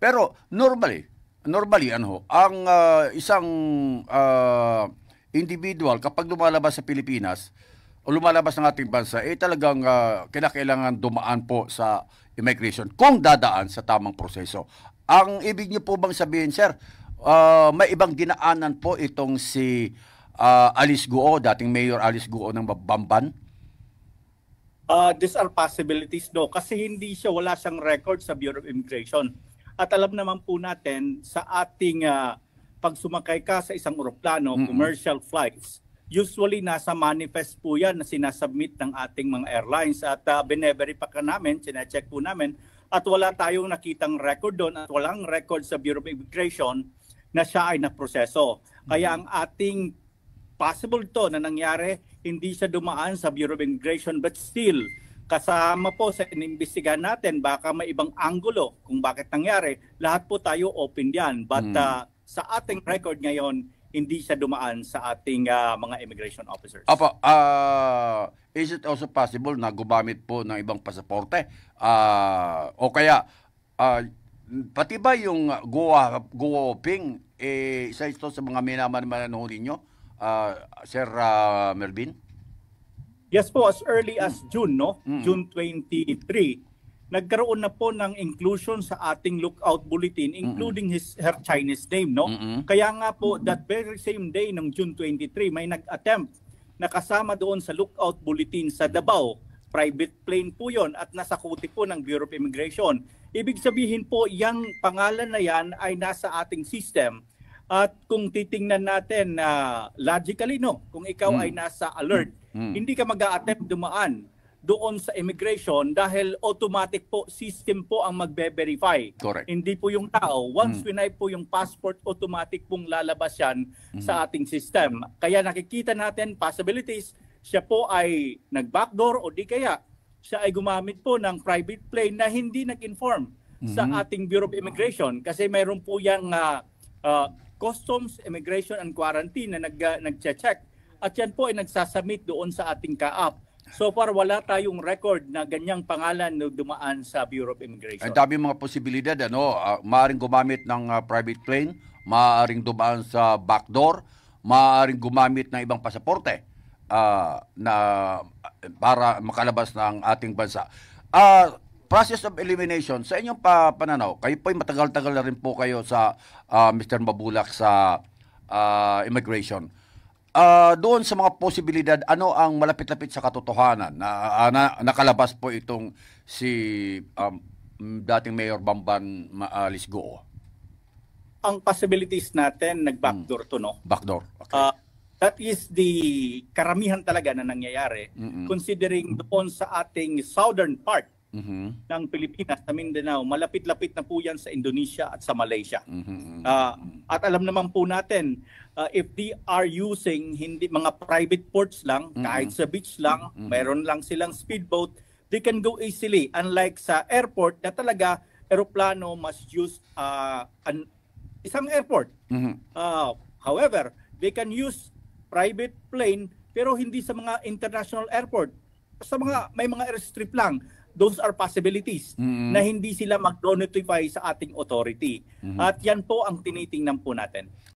Pero normally ano, ang isang individual kapag lumalabas sa Pilipinas o lumalabas ng ating bansa, talagang kinakailangan dumaan po sa immigration kung dadaan sa tamang proseso. Ang ibig niyo po bang sabihin, sir, may ibang dinaanan po itong si Alice Guo, dating Mayor Alice Guo ng Bamban? These are possibilities, no, kasi wala siyang record sa Bureau of Immigration. At alam naman po natin sa ating pag sumakay ka sa isang eroplano, commercial flights, usually nasa manifest po yan na sinasubmit ng ating mga airlines at bine-verify pa namin, sinecheck po namin at wala tayong nakitang record doon at walang record sa Bureau of Immigration na siya ay naproseso. Kaya ang ating possible to na nangyari, hindi siya dumaan sa Bureau of Immigration but still, kasama po sa inimbestigahan natin, baka may ibang anggulo kung bakit nangyari, lahat po tayo open yan. But sa ating record ngayon, hindi siya dumaan sa ating mga immigration officers. Apo, is it also possible na gumamit po ng ibang pasaporte? O kaya, pati ba yung Guoping, isa ito sa mga minaman ninyo, Sir Melvin? Yes po, as early as June, no? June 23, nagkaroon na po ng inclusion sa ating lookout bulletin, including her Chinese name, no? Kaya nga po, that very same day ng June 23, may nag-attempt na kasama doon sa lookout bulletin sa Davao. Private plane po yon at nasakuti po ng Bureau of Immigration. Ibig sabihin po, yung pangalan na yan ay nasa ating system. At kung titingnan natin logically, no, kung ikaw ay nasa alert, hindi ka mag-a-attempt dumaan doon sa immigration dahil automatic po, system po ang magbe-verify. Correct. Hindi po yung tao. Once winay po yung passport, automatic pong lalabas yan sa ating system. Kaya nakikita natin possibilities, siya po ay nag-backdoor o di kaya siya ay gumamit po ng private plane na hindi nag-inform sa ating Bureau of Immigration kasi mayroon po yung Customs, Immigration and Quarantine na nag-check at yan po ay nagsasubmit doon sa ating kaap. So far, wala tayong record na ganyang pangalan na dumaan sa Bureau of Immigration. Ang dami mga posibilidad, ano? Maaaring gumamit ng private plane, maaaring dumaan sa backdoor, maaaring gumamit ng ibang pasaporte na para makalabas ng ating bansa. Process of elimination, sa inyong pananaw, kayo po matagal-tagal na rin po kayo sa Mr. Mabulak sa immigration. Doon sa mga posibilidad, ano ang malapit-lapit sa katotohanan na nakalabas po itong si dating Mayor Bamban Alice Guo? Ang possibilities natin, nag-backdoor to, no? Backdoor, okay. That is the karamihan talaga na nangyayari considering doon sa ating southern part ng Pilipinas, sa Mindanao, malapit-lapit na po yan sa Indonesia at sa Malaysia. At alam naman po natin, if they are using mga private ports lang, kahit sa beach lang, mayroon lang silang speedboat, they can go easily. Unlike sa airport na talaga, aeroplano must use isang airport. However, they can use private plane pero hindi sa mga international airport. May mga airstrip lang. Those are possibilities na hindi sila mag-notify sa ating authority. At yan po ang tinitingnan po natin.